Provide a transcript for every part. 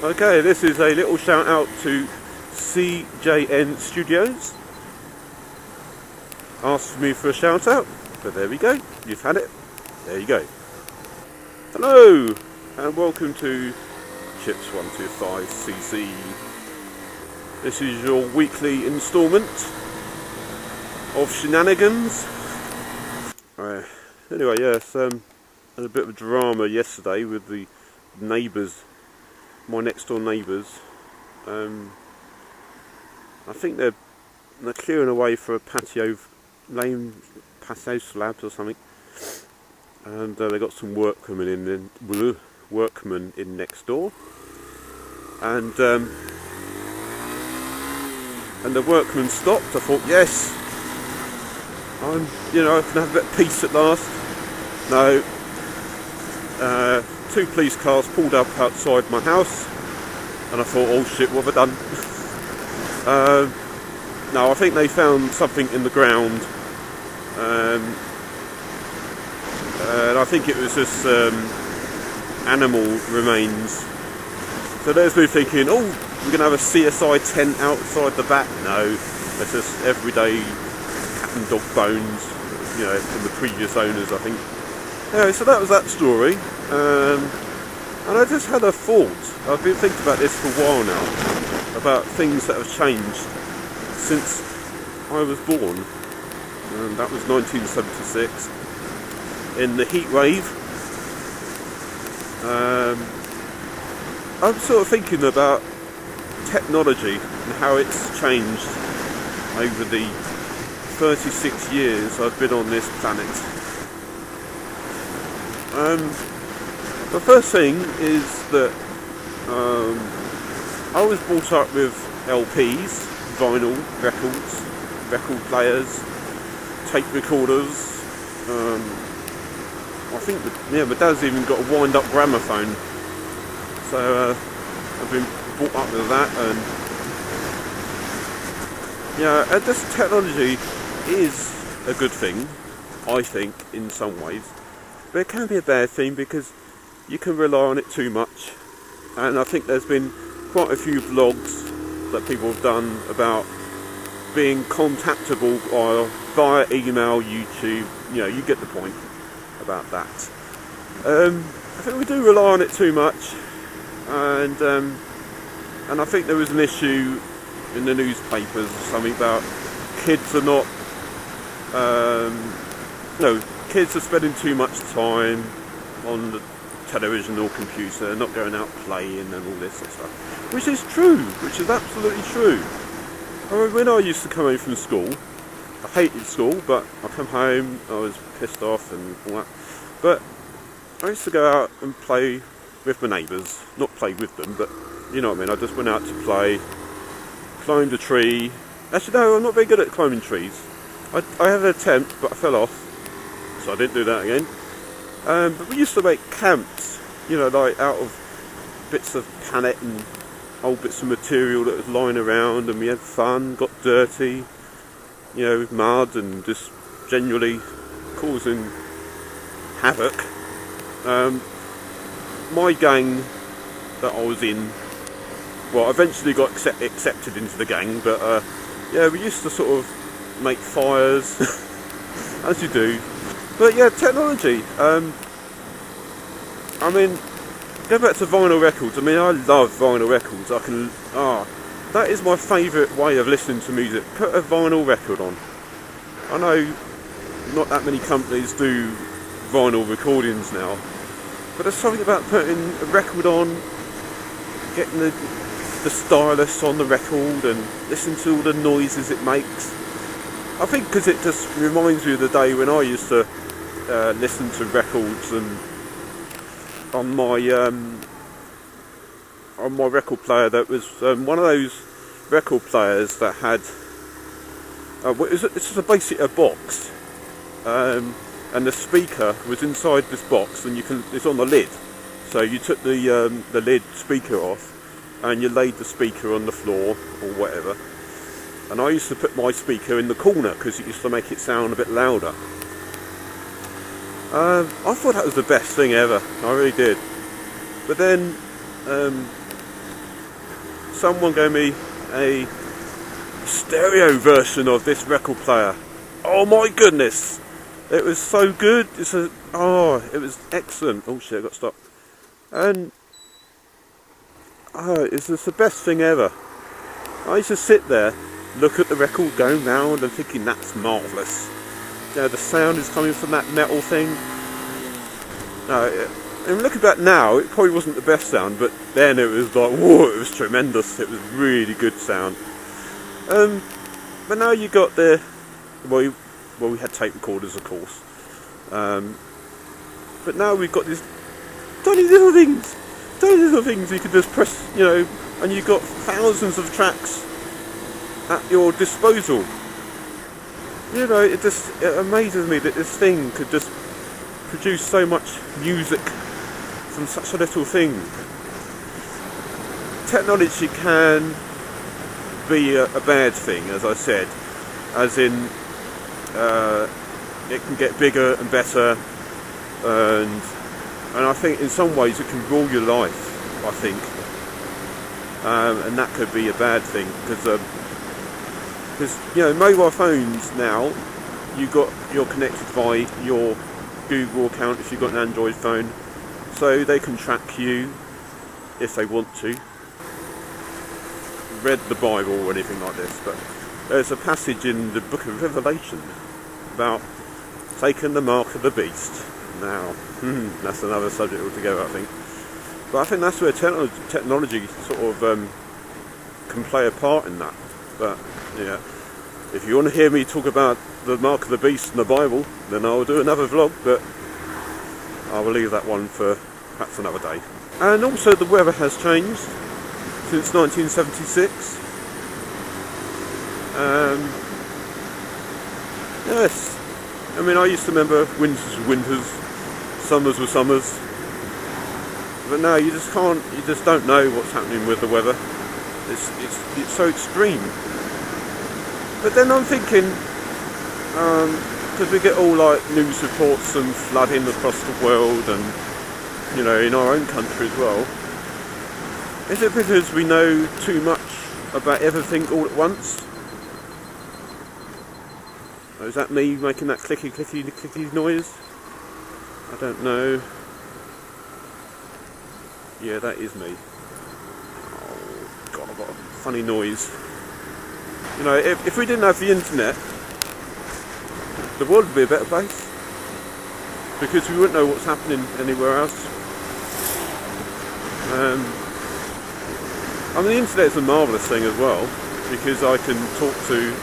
Okay, this is a little shout out to CJN Studios. Asked me for a shout out, but there we go, you've had it. There you go. Hello, and welcome to Chips 125cc. This is your weekly instalment of shenanigans. Anyway, yes, had a bit of drama yesterday with the neighbours, my next door neighbours. I think they're clearing away for a patio slabs or something, and they got some workmen in next door, and the workmen stopped. I thought, yes, I can have a bit of peace at last. No, two police cars pulled up outside my house, and I thought, oh shit, what have I done? No, I think they found something in the ground, and I think it was just animal remains. So there's me thinking, oh, we're going to have a CSI tent outside the back. No, it's just everyday cat and dog bones, from the previous owners, I think. Anyway, so that was that story. And I just had a thought. I've been thinking about this for a while now, about things that have changed since I was born. And that was 1976, in the heat wave. I'm sort of thinking about technology and how it's changed over the 36 years I've been on this planet. The first thing is that I was brought up with LPs, vinyl records, record players, tape recorders. I think my dad's even got a wind-up gramophone. So I've been brought up with that, and this technology is a good thing, I think, in some ways. But it can be a bad thing because you can rely on it too much. And I think there's been quite a few vlogs that people have done about being contactable via email, YouTube. You get the point about that. I think we do rely on it too much, and I think there was an issue in the newspapers or something about kids are not, kids are spending too much time on the television or computer, not going out playing and all this sort of stuff, which is true, which is absolutely true. I mean, when I used to come home from school, I hated school, but I come home, I was pissed off and all that, but I used to go out and play with my neighbours, not play with them, but you know what I mean, I just went out to play, climbed a tree. Actually no, I'm not very good at climbing trees. I had an attempt, but I fell off, so I didn't do that again. But we used to make camps, like out of bits of planet and old bits of material that was lying around, and we had fun, got dirty, with mud and just generally causing havoc. My gang that I was in, well, eventually got accepted into the gang, but we used to sort of make fires, as you do. But yeah, technology. I mean, go back to vinyl records. I mean, I love vinyl records. That is my favourite way of listening to music. Put a vinyl record on. I know not that many companies do vinyl recordings now, but there's something about putting a record on, getting the stylus on the record and listening to all the noises it makes. I think because it just reminds me of the day when I used to listen to records, and on my record player that was one of those record players that had it's basically a box, and the speaker was inside this box, and it's on the lid. So you took the lid speaker off, and you laid the speaker on the floor or whatever. And I used to put my speaker in the corner because it used to make it sound a bit louder. I thought that was the best thing ever. I really did. But then someone gave me a stereo version of this record player. Oh my goodness, it was so good. It was excellent. Oh shit, I got stopped. And it's just the best thing ever. I used to sit there, look at the record going round and thinking that's marvellous. You know, the sound is coming from that metal thing. And looking back now, it probably wasn't the best sound, but then it was like, whoa, it was tremendous. It was really good sound. But now you got the, well, we had tape recorders, of course. But now we've got these tiny little things you can just press, you know, and you've got thousands of tracks at your disposal. You know, it amazes me that this thing could just produce so much music from such a little thing. Technology can be a bad thing, as I said, as in it can get bigger and better, and I think in some ways it can rule your life, I think, and that could be a bad thing, because you know, mobile phones now, you're connected by your Google account if you've got an Android phone, so they can track you if they want to. Read the Bible or anything like this, but there's a passage in the book of Revelation about taking the mark of the beast. Now, that's another subject altogether, I think. But I think that's where technology sort of can play a part in that. But yeah, if you want to hear me talk about the mark of the beast in the Bible, then I'll do another vlog, but I will leave that one for perhaps another day. And also the weather has changed since 1976. Yes, I mean, I used to remember winters were winters, summers were summers, but now you just can't, you just don't know what's happening with the weather. It's so extreme. But then I'm thinking, because we get all like news reports and flooding across the world, and you know, in our own country as well. Is it because we know too much about everything all at once? Or is that me making that clicky clicky clicky noise? I don't know. Yeah, that is me. Oh god, I've got a funny noise. You know, if we didn't have the internet, the world would be a better place, because we wouldn't know what's happening anywhere else. I mean, the internet is a marvellous thing as well, because I can talk to...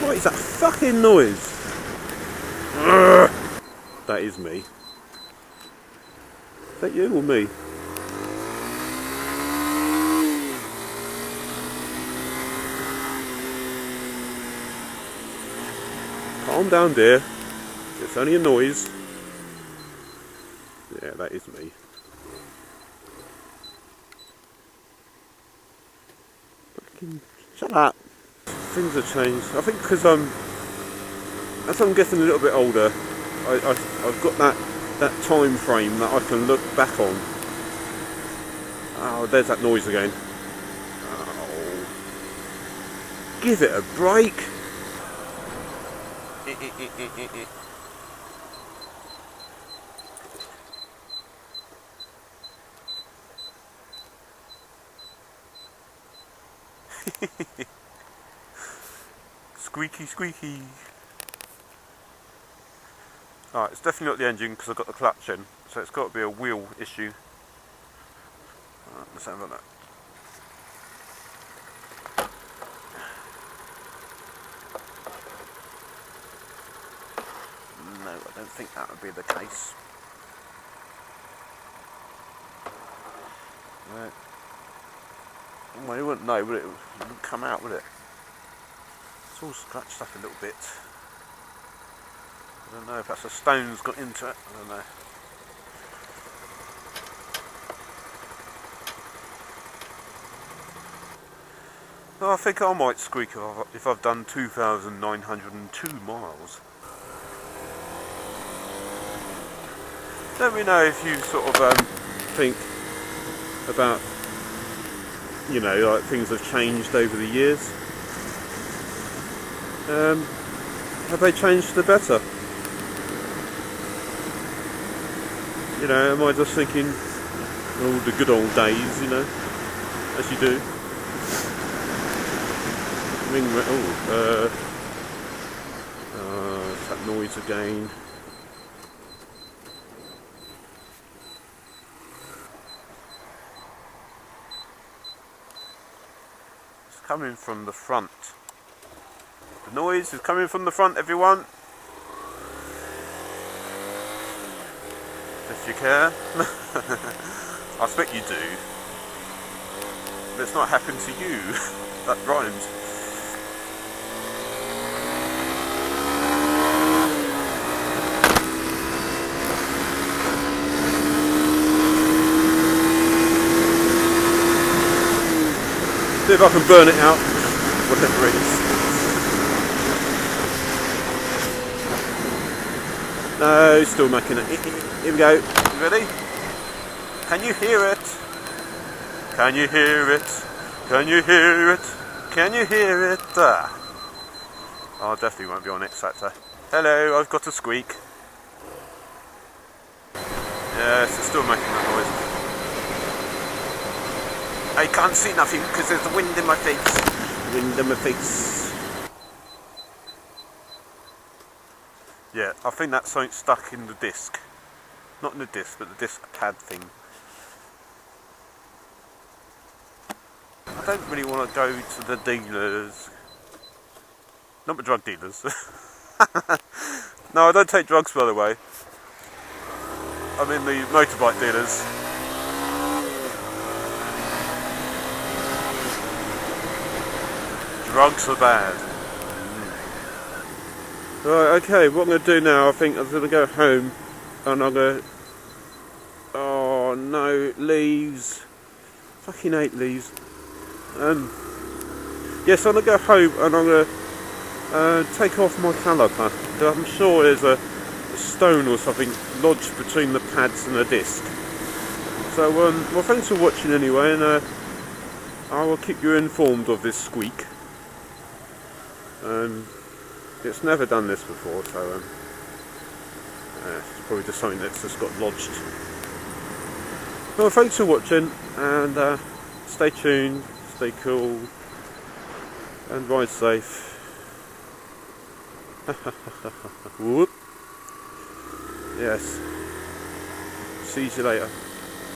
what is that fucking noise? That is me. Is that you or me? Calm down, dear. It's only a noise. Yeah, that is me. Shut up. Things have changed. I think because as I'm getting a little bit older, I've got that time frame that I can look back on. Oh, there's that noise again. Oh, give it a break. Squeaky, squeaky. Alright, it's definitely not the engine because I've got the clutch in, so it's got to be a wheel issue. Alright, let's have a look. No, I don't think that would be the case. Right. Well, you wouldn't know, would it? It wouldn't come out, would it? It's all scratched up a little bit. I don't know if that's a stone's got into it. I don't know. Well, I think I might squeak if I've done 2,902 miles. Let me know if you sort of think about you know, like things have changed over the years. Have they changed for the better? You know, am I just thinking, oh, the good old days, you know, as you do. It's that noise again. It's coming from the front. The noise is coming from the front, everyone. If you care. I expect you do. But it's not happened to you. That rhymes. See if I can burn it out, whatever it is. No, still making it. Here we go. You ready? Can you hear it? Can you hear it? Can you hear it? Can you hear it? I definitely won't be on X Factor. Hello, I've got a squeak. Yes, it's still making that noise. I can't see nothing because there's the wind in my face. Wind in my face. Yeah, I think that's something stuck in the disc. Not in the disc, but the disc pad thing. I don't really want to go to the dealers. Not the drug dealers. No, I don't take drugs, by the way. I mean the motorbike dealers. Drugs are bad. Right, okay, what I'm going to do now, I think I'm going to go home and I'm going to... Oh no, leaves. Fucking hate leaves. Yes, I'm going to go home and I'm going to take off my caliper. I'm sure there's a stone or something lodged between the pads and the disc. So, well, thanks for watching anyway, and I will keep you informed of this squeak. It's never done this before, so it's probably just something that's just got lodged. Well, thanks for watching, and stay tuned, stay cool, and ride safe. Whoop. Yes. See you later.